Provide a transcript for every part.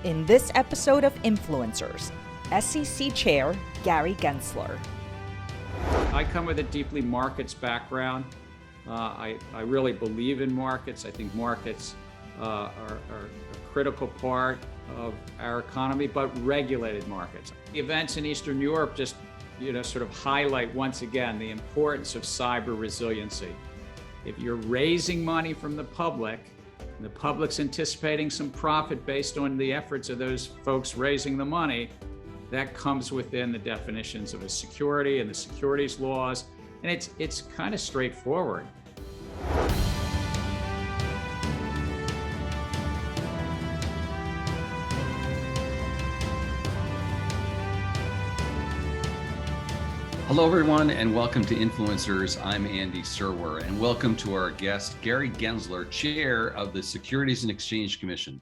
In this episode of Influencers, SEC Chair Gary Gensler. I come with a deeply markets background. I really believe in markets. I think markets are a critical part of our economy, but regulated markets. The events in Eastern Europe just, sort of highlight once again the importance of cyber resiliency. If you're raising money from the public, and the public's anticipating some profit based on the efforts of those folks raising the money, that comes within the definitions of a security and the securities laws, and it's kind of straightforward. Hello, everyone, and welcome to Influencers. I'm Andy Serwer, and welcome to our guest, Gary Gensler, Chair of the Securities and Exchange Commission.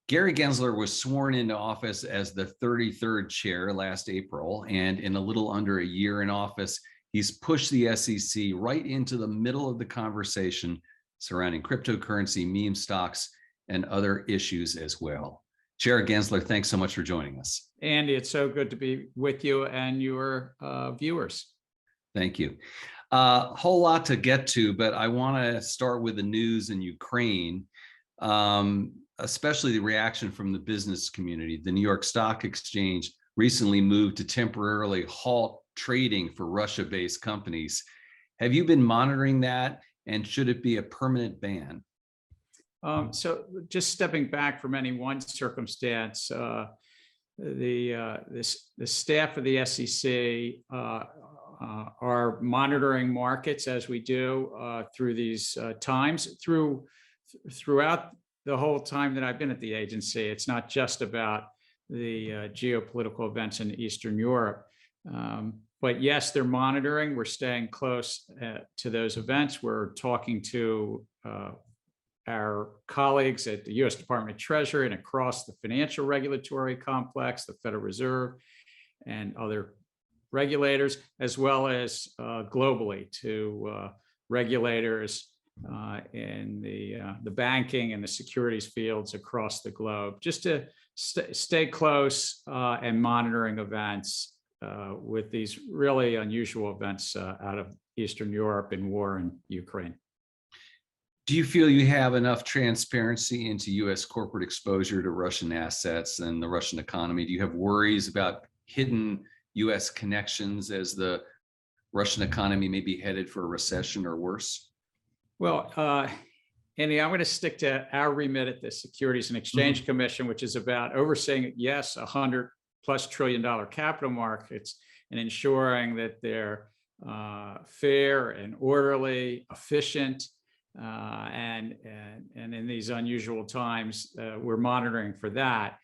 Gary Gensler was sworn into office as the 33rd chair last April, and in a little under a year in office, he's pushed the SEC right into the middle of the conversation surrounding cryptocurrency, meme stocks, and other issues as well. Chair Gensler, thanks so much for joining us. Andy, it's so good to be with you and your viewers. Thank you. Whole lot to get to, but I want to start with the news in Ukraine, especially the reaction from the business community. The New York Stock Exchange recently moved to temporarily halt trading for Russia-based companies. Have you been monitoring that, and should it be a permanent ban? So just stepping back from any one circumstance, the staff of the SEC are monitoring markets as we do through these times. Throughout the whole time that I've been at the agency, it's not just about the geopolitical events in Eastern Europe. But yes, they're monitoring. We're staying close to those events. We're talking to our colleagues at the U.S. Department of Treasury and across the financial regulatory complex, the Federal Reserve, and other regulators, as well as globally to regulators in the banking and the securities fields across the globe, just to stay close and monitoring events with these really unusual events out of Eastern Europe and war in Ukraine. Do you feel you have enough transparency into U.S. corporate exposure to Russian assets and the Russian economy? Do you have worries about hidden U.S. connections as the Russian economy may be headed for a recession or worse? Well, Andy, I'm going to stick to our remit at the Securities and Exchange Commission, which is about overseeing, yes, $100+ trillion capital markets and ensuring that they're fair and orderly, efficient. And in these unusual times, we're monitoring for that.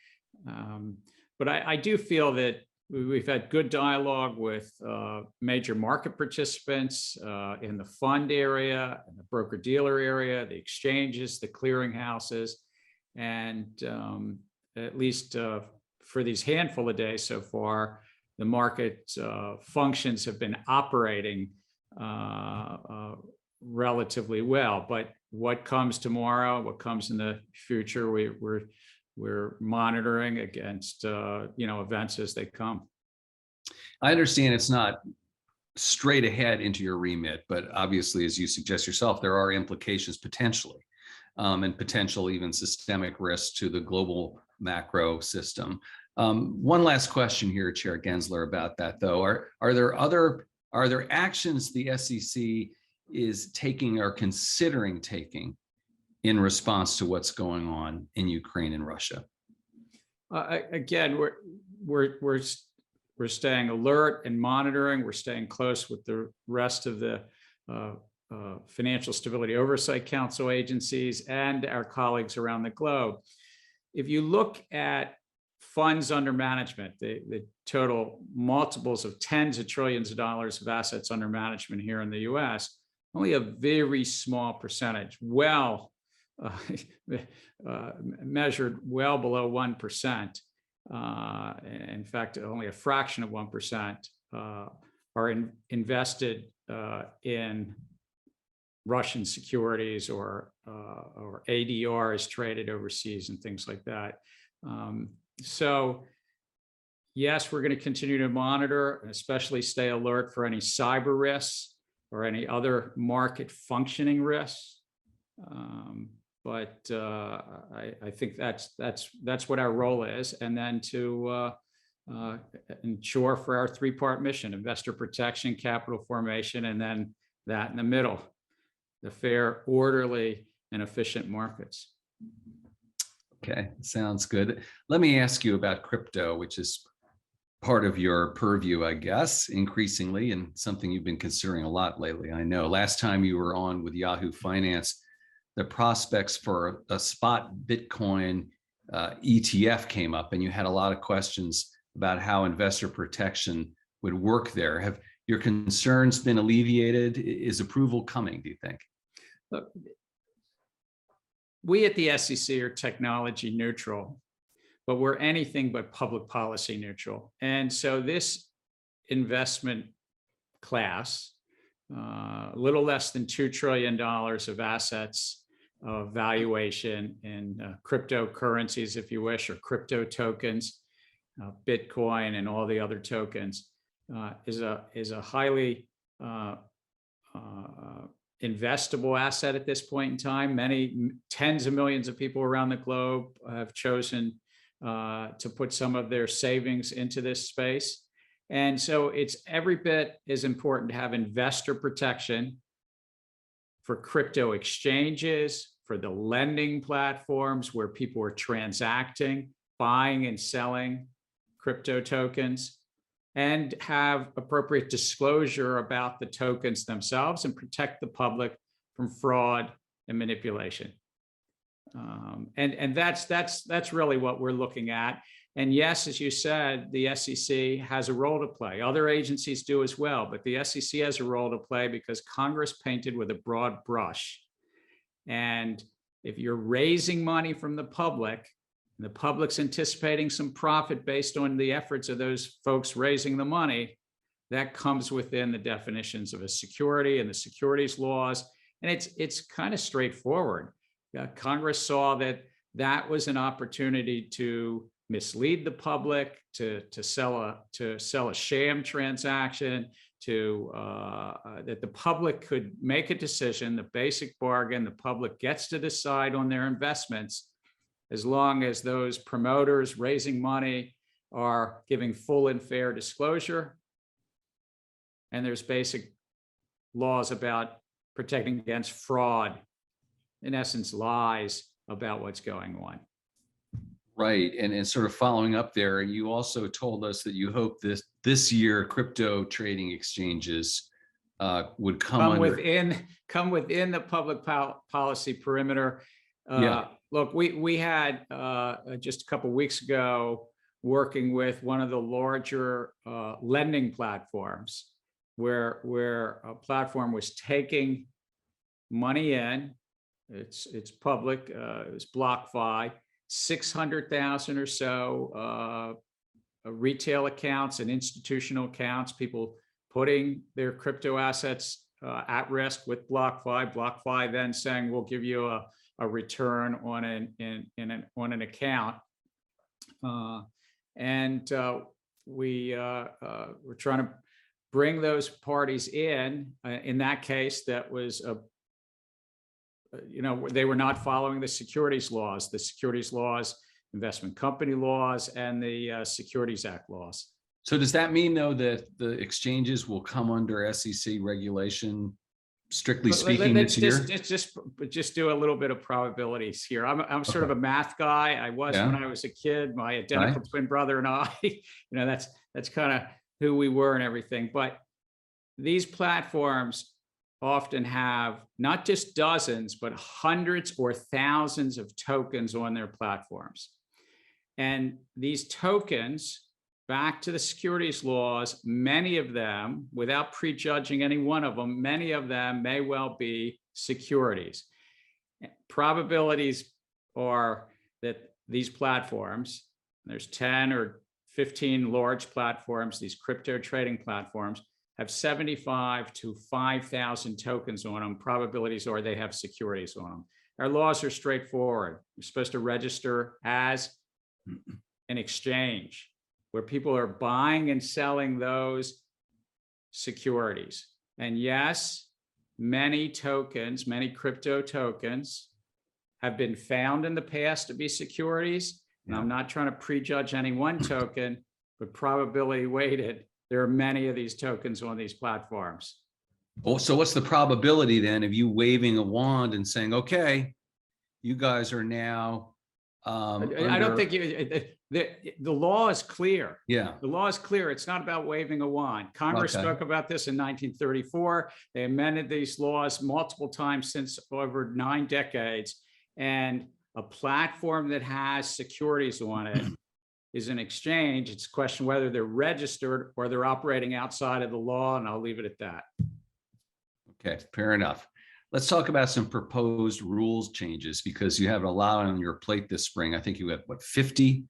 But I do feel that we've had good dialogue with major market participants in the fund area, in the broker-dealer area, the exchanges, the clearinghouses, and at least for these handful of days so far, the market functions have been operating relatively well. But what comes tomorrow, what comes in the future, we're monitoring against events as they come. I understand it's not straight ahead into your remit, but obviously, as you suggest yourself, there are implications potentially, and potential even systemic risks to the global macro system. One last question here, Chair Gensler, about that though. Are there actions the SEC is taking or considering taking in response to what's going on in Ukraine and Russia? Again, we're staying alert and monitoring. We're staying close with the rest of the Financial Stability Oversight Council agencies and our colleagues around the globe. If you look at funds under management, the total multiples of tens of trillions of dollars of assets under management here in the U.S., only a very small percentage, measured well below 1%. In fact, only a fraction of 1% are invested in Russian securities or ADR is traded overseas and things like that. So yes, we're going to continue to monitor and especially stay alert for any cyber risks or any other market functioning risks. But I think that's what our role is, and then to ensure for our three-part mission: investor protection, capital formation, and then that in the middle, the fair, orderly, and efficient markets. Okay, sounds good. Let me ask you about crypto, which is part of your purview, I guess, increasingly, and something you've been considering a lot lately. I know last time you were on with Yahoo Finance, the prospects for a spot Bitcoin ETF came up, and you had a lot of questions about how investor protection would work there. Have your concerns been alleviated? Is approval coming, do you think? Look, we at the SEC are technology neutral, but we're anything but public policy neutral. And so this investment class, a little less than $2 trillion of assets of valuation in cryptocurrencies, if you wish, or crypto tokens, Bitcoin and all the other tokens, is a highly investable asset at this point in time. Many tens of millions of people around the globe have chosen to put some of their savings into this space. And so it's every bit as important to have investor protection for crypto exchanges, for the lending platforms where people are transacting, buying and selling crypto tokens, and have appropriate disclosure about the tokens themselves and protect the public from fraud and manipulation. And that's really what we're looking at. And yes, as you said, the SEC has a role to play. Other agencies do as well, but the SEC has a role to play because Congress painted with a broad brush. And if you're raising money from the public, and the public's anticipating some profit based on the efforts of those folks raising the money, that comes within the definitions of a security and the securities laws. And it's kind of straightforward. Congress saw that was an opportunity to mislead the public, to sell a sham transaction, that the public could make a decision, the basic bargain. The public gets to decide on their investments as long as those promoters raising money are giving full and fair disclosure. And there's basic laws about protecting against fraud, in essence, lies about what's going on. Right. And sort of following up there, you also told us that you hope this year crypto trading exchanges would come within the public policy perimeter. Look, we had just a couple of weeks ago working with one of the larger lending platforms where a platform was taking money in. It's public. It was BlockFi. 600,000 or so retail accounts and institutional accounts, people putting their crypto assets at risk with BlockFi. BlockFi then saying, we'll give you a return on an account. We're trying to bring those parties in. In that case, that was they were not following the securities laws, investment company laws, and the Securities Act laws. So does that mean, though, that the exchanges will come under SEC regulation, strictly speaking, this year? Just do a little bit of probabilities here. I'm sort of a math guy. I was when I was a kid. My identical twin brother and I, that's kind of who we were and everything. But these platforms often have not just dozens, but hundreds or thousands of tokens on their platforms. And these tokens, back to the securities laws, many of them, without prejudging any one of them, many of them may well be securities. Probabilities are that these platforms, there's 10 or 15 large platforms, these crypto trading platforms, have 75 to 5,000 tokens on them. Probabilities are they have securities on them. Our laws are straightforward. You're supposed to register as an exchange where people are buying and selling those securities. And yes, many tokens, many crypto tokens have been found in the past to be securities. And I'm not trying to prejudge any one token, but probability weighted, there are many of these tokens on these platforms. Oh, so what's the probability then of you waving a wand and saying, okay, you guys are now I don't think the law is clear. Yeah. The law is clear. It's not about waving a wand. Congress spoke about this in 1934. They amended these laws multiple times since over 9 decades. And a platform that has securities on it is an exchange. It's a question whether they're registered or they're operating outside of the law. And I'll leave it at that. Okay, fair enough. Let's talk about some proposed rules changes, because you have a lot on your plate this spring. I think you have, 50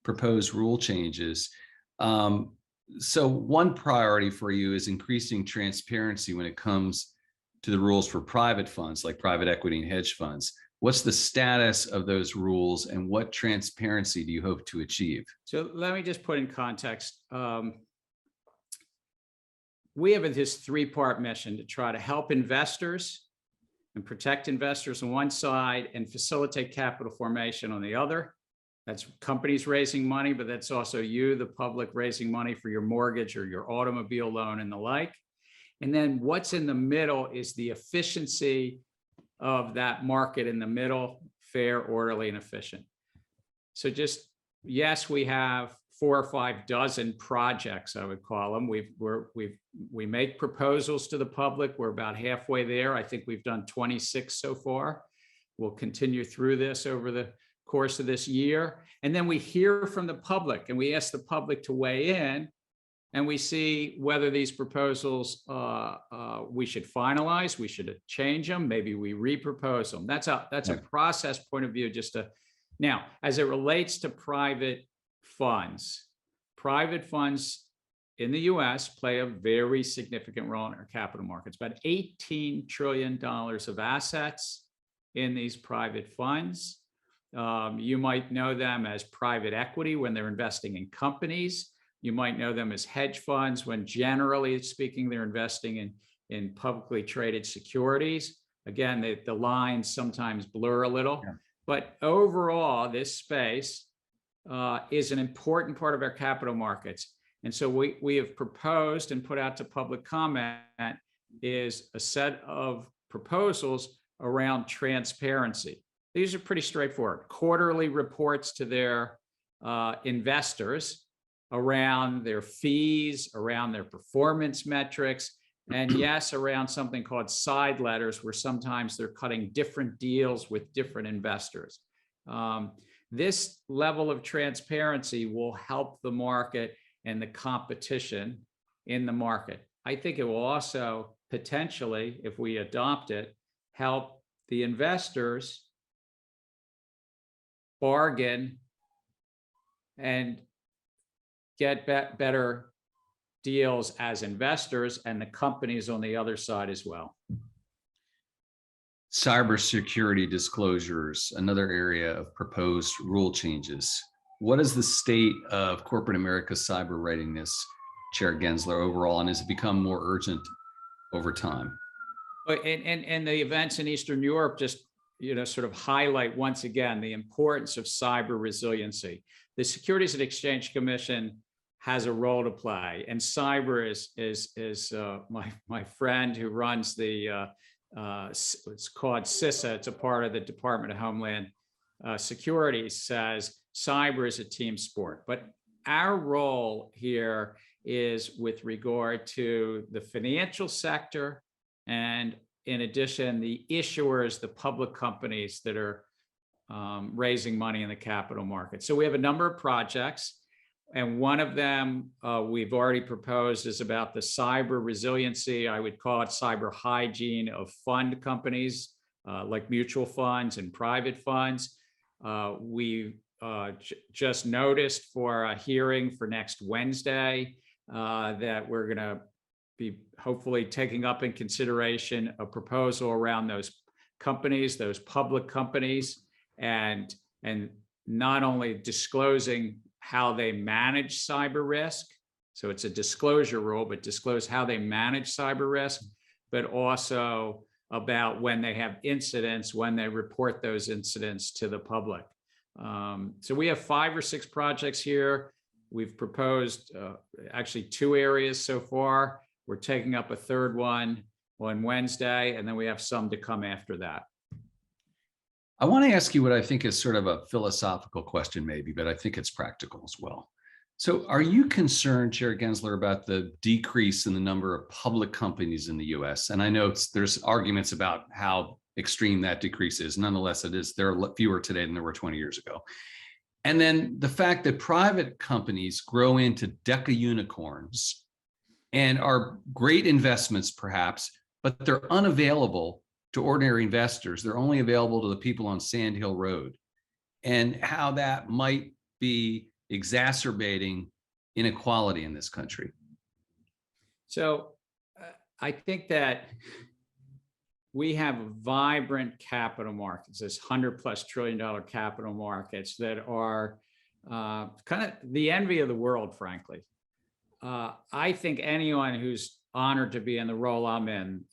proposed rule changes. So one priority for you is increasing transparency when it comes to the rules for private funds like private equity and hedge funds. What's the status of those rules and what transparency do you hope to achieve? So let me just put in context. We have this 3-part mission to try to help investors and protect investors on one side and facilitate capital formation on the other. That's companies raising money, but that's also you, the public, raising money for your mortgage or your automobile loan and the like. And then what's in the middle is the efficiency of that market in the middle, fair, orderly, and efficient. So just, yes, we have 4 or 5 dozen projects, I would call them. We make proposals to the public. We're about halfway there. I think we've done 26 so far. We'll continue through this over the course of this year. And then we hear from the public and we ask the public to weigh in, and we see whether these proposals we should finalize, we should change them, maybe we repropose them. That's a process point of view. Now, as it relates to private funds in the US play a very significant role in our capital markets. About $18 trillion of assets in these private funds. You might know them as private equity when they're investing in companies. You might know them as hedge funds when, generally speaking, they're investing in publicly traded securities. Again, the lines sometimes blur a little, but overall, this space is an important part of our capital markets. And so we have proposed and put out to public comment is a set of proposals around transparency. These are pretty straightforward. Quarterly reports to their investors around their fees, around their performance metrics, and yes, around something called side letters, where sometimes they're cutting different deals with different investors. This level of transparency will help the market and the competition in the market. I think it will also potentially, if we adopt it, help the investors bargain and get better deals as investors, and the companies on the other side as well. Cybersecurity disclosures, another area of proposed rule changes. What is the state of corporate America's cyber readiness, Chair Gensler, overall, and has it become more urgent over time? And the events in Eastern Europe just sort of highlight once again the importance of cyber resiliency. The Securities and Exchange Commission has a role to play, and cyber is my friend who runs the it's called CISA. It's a part of the Department of Homeland Security. Says cyber is a team sport, but our role here is with regard to the financial sector, and in addition, the issuers, the public companies that are raising money in the capital market. So we have a number of projects, and one of them we've already proposed is about the cyber resiliency. I would call it cyber hygiene of fund companies like mutual funds and private funds. We just noticed for a hearing for next Wednesday that we're going to be hopefully taking up in consideration a proposal around those companies, those public companies, and not only disclosing how they manage cyber risk, so it's a disclosure rule, but disclose how they manage cyber risk, but also about when they have incidents, when they report those incidents to the public. So we have 5 or 6 projects here. We've proposed actually 2 areas so far. We're taking up a 3rd one on Wednesday, and then we have some to come after that. I want to ask you what I think is sort of a philosophical question maybe, but I think it's practical as well. So are you concerned, Chair Gensler, about the decrease in the number of public companies in the US? And I know there's arguments about how extreme that decrease is. Nonetheless, there are fewer today than there were 20 years ago. And then the fact that private companies grow into deca unicorns and are great investments perhaps, but they're unavailable to ordinary investors. They're only available to the people on Sand Hill Road, and how that might be exacerbating inequality in this country. So I think that we have vibrant capital markets, this $100+ trillion capital markets that are kind of the envy of the world, frankly. I think anyone who's honored to be in the role I'm in,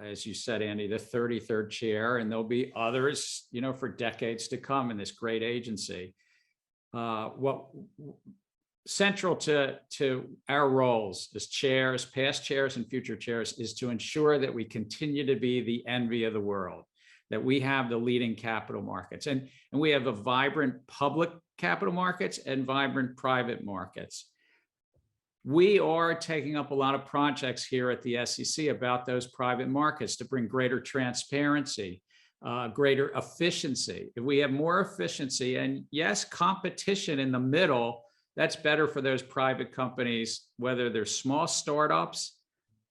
as you said, Andy, the 33rd chair, and there'll be others, for decades to come in this great agency. What central to our roles as chairs, past chairs and future chairs, is to ensure that we continue to be the envy of the world, that we have the leading capital markets, and we have a vibrant public capital markets and vibrant private markets. We are taking up a lot of projects here at the SEC about those private markets to bring greater transparency, greater efficiency. If we have more efficiency and yes, competition in the middle, that's better for those private companies, whether they're small startups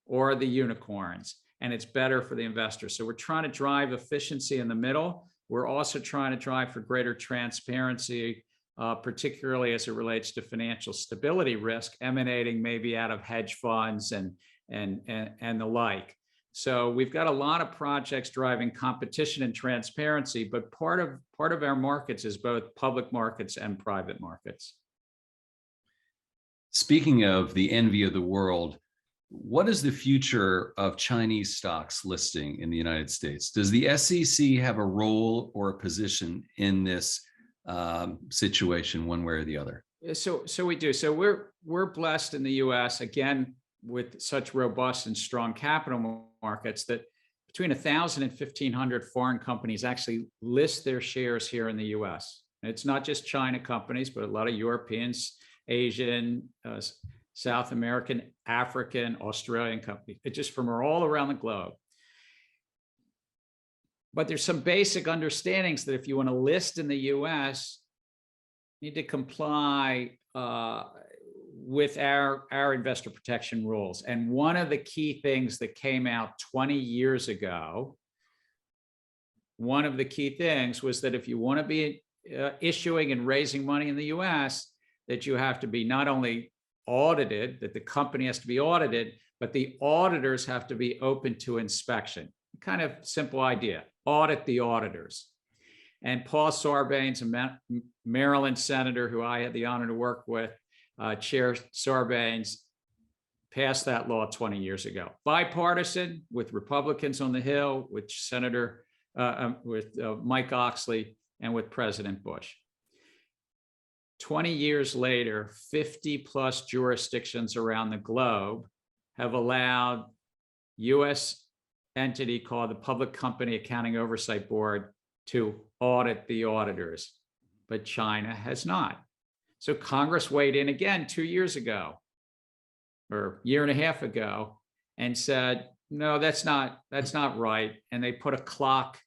or the unicorns, and it's better for the investors. So we're trying to drive efficiency in the middle. We're also trying to drive for greater transparency, particularly as it relates to financial stability risk emanating maybe out of hedge funds and the like. So we've got a lot of projects driving competition and transparency, but part of our markets is both public markets and private markets. Speaking of the envy of the world, what is the future of Chinese stocks listing in the United States? Does the SEC have a role or a position in this situation, one way or the other? So we do. So we're blessed in the U.S. again with such robust and strong capital markets that between 1,000 and 1,500 foreign companies actually list their shares here in the U.S. And it's not just China companies, but a lot of Europeans, Asian, South American, African, Australian companies. It's just from all around the globe. But there's some basic understandings that if you want to list in the US, you need to comply with our investor protection rules. And one of the key things that came out 20 years ago, one of the key things was that if you want to be issuing and raising money in the US, that you have to be not only audited, that the company has to be audited, but the auditors have to be open to inspection. Kind of simple idea. Audit the auditors. And Paul Sarbanes, a Maryland senator who I had the honor to work with, Chair Sarbanes, passed that law 20 years ago. Bipartisan, with Republicans on the Hill, with Mike Oxley, and with President Bush. 20 years later, 50+ jurisdictions around the globe have allowed U.S. entity called the Public Company Accounting Oversight Board to audit the auditors, but China has not. So Congress weighed in again 2 years ago, or a year and a half ago, and said, no, that's not right. And they put a clock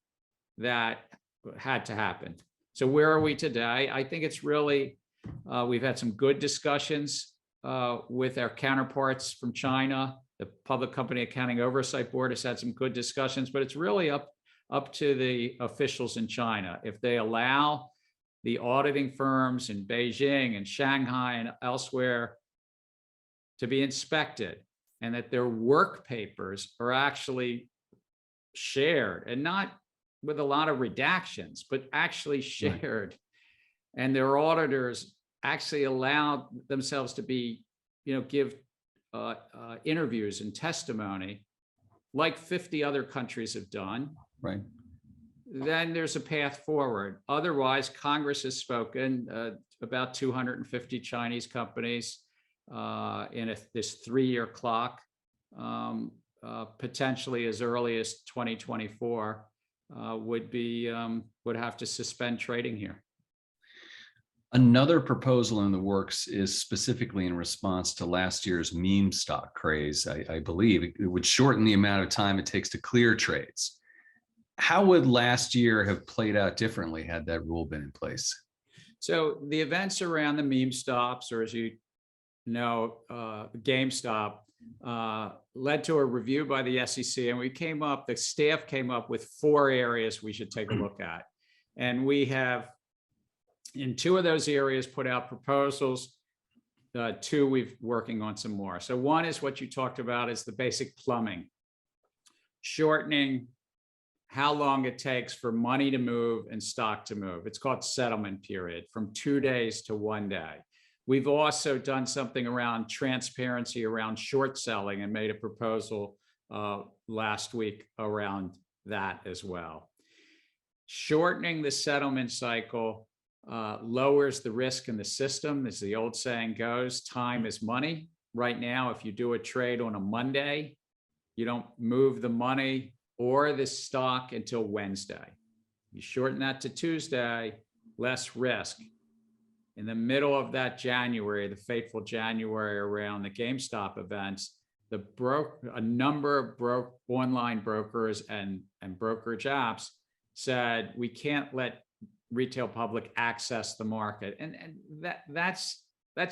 that had to happen. So where are we today? I think it's really, we've had some good discussions with our counterparts from China. The Public Company Accounting Oversight Board has had some good discussions, but it's really up to the officials in China. If they allow the auditing firms in Beijing and Shanghai and elsewhere to be inspected, and that their work papers are actually shared, and not with a lot of redactions, but actually shared. and their auditors actually allowed themselves to be, give interviews and testimony like 50 other countries have done, Right. then there's a path forward. Otherwise, Congress has spoken about 250 Chinese companies in this 3-year clock, potentially as early as 2024, would have to suspend trading here. Another proposal in the works is specifically in response to last year's meme stock craze. I believe it would shorten the amount of time it takes to clear trades. How would last year have played out differently had that rule been in place? So the events around the meme stops, or as you know, GameStop, led to a review by the SEC, and the staff came up with 4 areas we should take a look at. And we have, in 2 of those areas, put out proposals. 2, we're working on some more. So one is what you talked about, is the basic plumbing, shortening how long it takes for money to move and stock to move. It's called settlement period, from 2 days to 1 day. We've also done something around transparency around short selling and made a proposal last week around that as well. Shortening the settlement cycle lowers the risk in the system. As the old saying goes, time is money. Right now, if you do a trade on a Monday, you don't move the money or the stock until Wednesday. You shorten that to Tuesday, less risk. In the middle of that January, the fateful January around the GameStop events, a number of online brokers and brokerage apps said, we can't let retail public access the market. And that's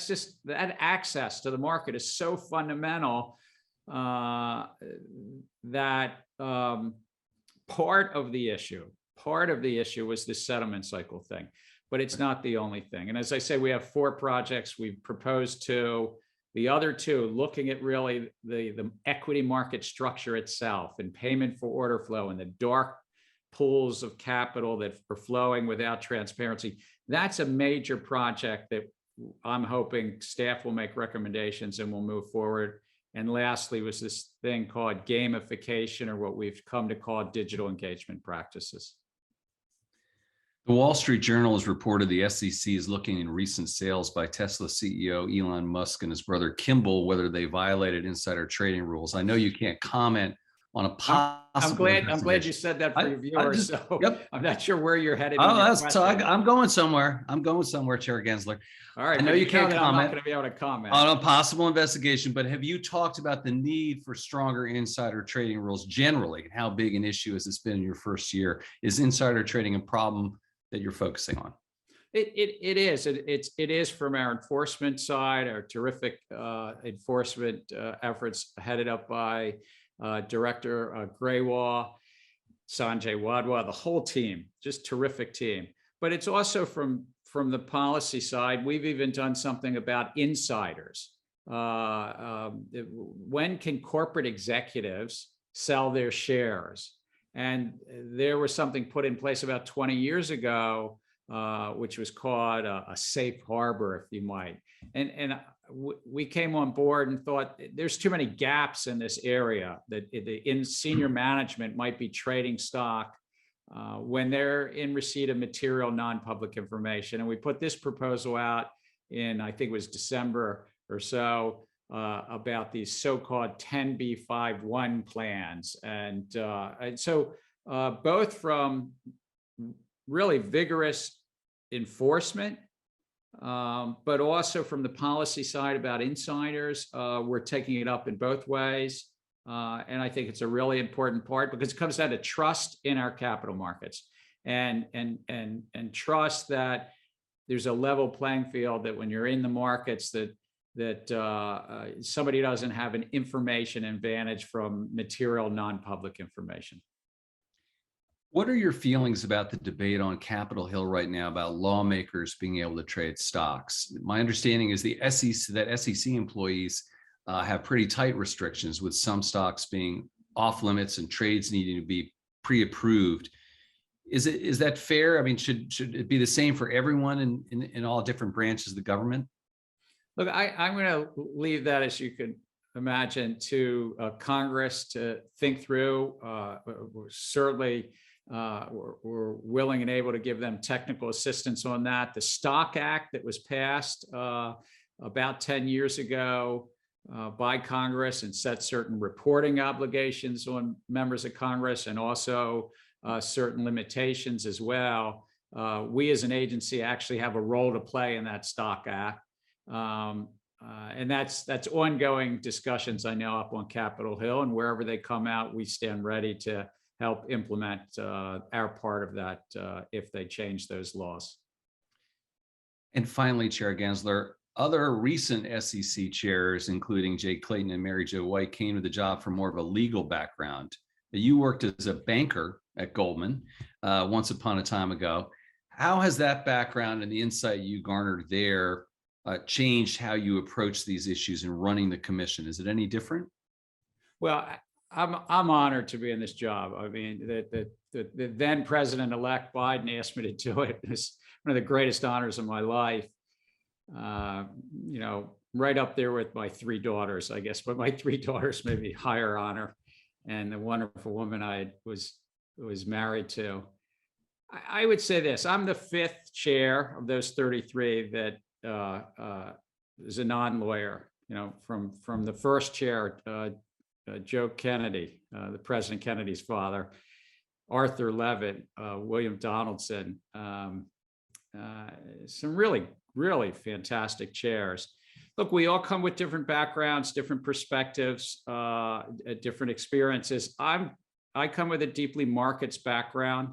just, that access to the market is so fundamental that part of the issue was this settlement cycle thing, but it's not the only thing. And as I say, we have 4 projects. We've proposed 2. The other 2, looking at really the equity market structure itself and payment for order flow and the dark pools of capital that are flowing without transparency. That's a major project that I'm hoping staff will make recommendations and we'll move forward. And lastly was this thing called gamification, or what we've come to call digital engagement practices. The Wall Street Journal has reported the SEC is looking in recent sales by Tesla CEO Elon Musk and his brother Kimball whether they violated insider trading rules. I know you can't comment on a possible. I'm glad you said that for your viewers. Yep. I'm not sure where you're headed. Oh, that's so. I'm going somewhere. Chair Gensler. All right. I know you can't comment. I'm not going to be able to comment on a possible investigation, but have you talked about the need for stronger insider trading rules generally? How big an issue has this been in your first year? Is insider trading a problem that you're focusing on? It is. It is from our enforcement side, our terrific enforcement efforts headed up by Director Graywall, Sanjay Wadhwa, the whole team, just terrific team. But it's also from the policy side. We've even done something about insiders. When can corporate executives sell their shares? And there was something put in place about 20 years ago, which was called a safe harbor, if you might. And we came on board and thought there's too many gaps in this area, that in senior management might be trading stock when they're in receipt of material non-public information. And we put this proposal out in, I think it was December or so, about these so-called 10b5-1 plans. And so both from really vigorous enforcement, but also from the policy side about insiders, we're taking it up in both ways. And I think it's a really important part because it comes down to trust in our capital markets and trust that there's a level playing field, that when you're in the markets that somebody doesn't have an information advantage from material non-public information. What are your feelings about the debate on Capitol Hill right now about lawmakers being able to trade stocks? My understanding is that SEC employees have pretty tight restrictions, with some stocks being off limits and trades needing to be pre-approved. Is that fair? I mean, should it be the same for everyone in all different branches of the government? Look, I'm going to leave that, as you can imagine, to Congress to think through. We're certainly we're willing and able to give them technical assistance on that. The Stock Act that was passed about 10 years ago by Congress and set certain reporting obligations on members of Congress, and also certain limitations as well. We as an agency actually have a role to play in that Stock Act. And that's ongoing discussions, I know, up on Capitol Hill, and wherever they come out, we stand ready to help implement our part of that if they change those laws. And finally, Chair Gensler, other recent SEC chairs, including Jay Clayton and Mary Jo White, came to the job from more of a legal background. You worked as a banker at Goldman once upon a time ago. How has that background and the insight you garnered there changed how you approach these issues in running the commission? Is it any different? Well, I'm honored to be in this job. I mean, the then President-elect Biden asked me to do it. It's one of the greatest honors of my life. You know, right up there with my 3 daughters, I guess, but my 3 daughters maybe higher honor, and the wonderful woman I was married to. I would say this: I'm the 5th chair of those 33 that is a non-lawyer. You know, from the first chair, Joe Kennedy, the President Kennedy's father, Arthur Levitt, William Donaldson, some really fantastic chairs. Look, we all come with different backgrounds, different perspectives, different experiences. I come with a deeply markets background.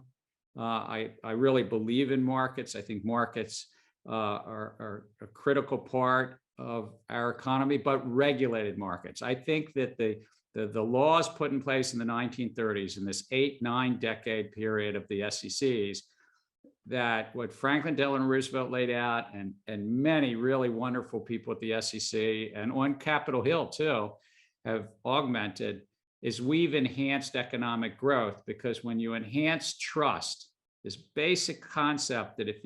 I really believe in markets. I think markets are a critical part of our economy, but regulated markets. I think that the laws put in place in the 1930s, in this 8-9 decade period of the SECs, that what Franklin Delano Roosevelt laid out, and many really wonderful people at the SEC and on Capitol Hill too, have augmented, is we've enhanced economic growth. Because when you enhance trust, this basic concept that if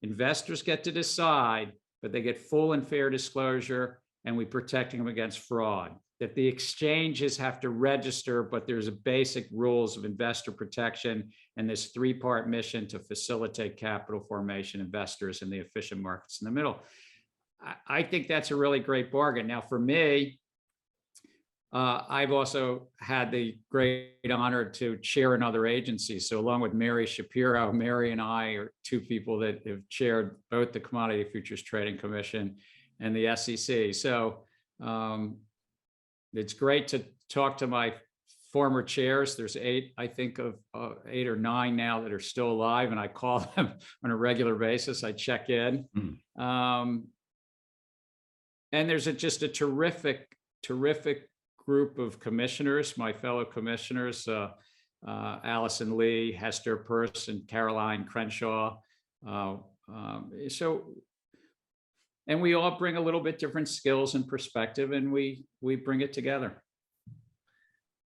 investors get to decide, but they get full and fair disclosure, and we protecting them against fraud, that the exchanges have to register, but there's a basic rules of investor protection and this 3-part mission to facilitate capital formation, investors, and the efficient markets in the middle. I think that's a really great bargain. Now, for me, I've also had the great honor to chair another agency. So along with Mary Shapiro, Mary and I are 2 people that have chaired both the Commodity Futures Trading Commission and the SEC. So it's great to talk to my former chairs. There's 8, I think, of 8 or 9 now that are still alive, and I call them on a regular basis. I check in. And there's just a terrific group of commissioners, my fellow commissioners, Allison Lee, Hester Peirce, and Caroline Crenshaw. And we all bring a little bit different skills and perspective, and we bring it together.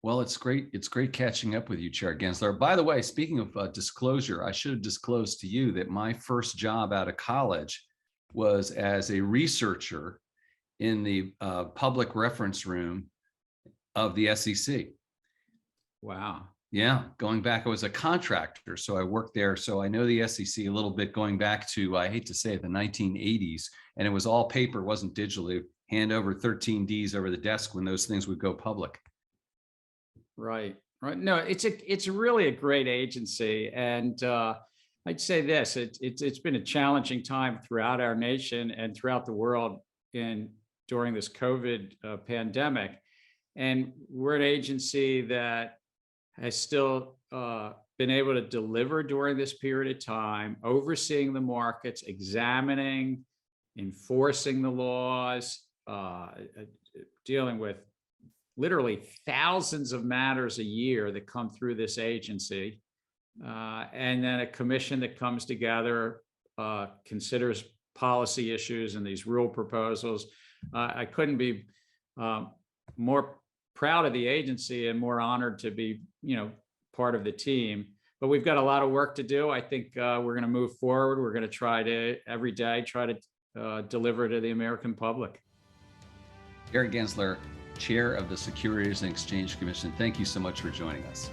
Well, it's great. It's great catching up with you, Chair Gensler. By the way, speaking of disclosure, I should have disclosed to you that my first job out of college was as a researcher in the public reference room of the SEC. Wow. Yeah, going back, I was a contractor, so I worked there. So I know the SEC a little bit, going back to, I hate to say it, the 1980s, and it was all paper, wasn't digital. They'd hand over 13Ds over the desk when those things would go public. Right. No, it's really a great agency, and I'd say this: it's been a challenging time throughout our nation and throughout the world during this COVID pandemic, and we're an agency that has still been able to deliver during this period of time, overseeing the markets, examining, enforcing the laws, dealing with literally thousands of matters a year that come through this agency. And then a commission that comes together, considers policy issues and these rule proposals. I couldn't be more proud of the agency and more honored to be, part of the team. we've got a lot of work to do. I think we're going to move forward. We're going to try to every day try to deliver to the American public. Gary Gensler, Chair of the Securities and Exchange Commission, thank you so much for joining us.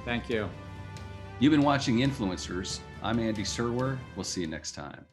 Thank you. You've been watching Influencers. I'm Andy Serwer. We'll see you next time.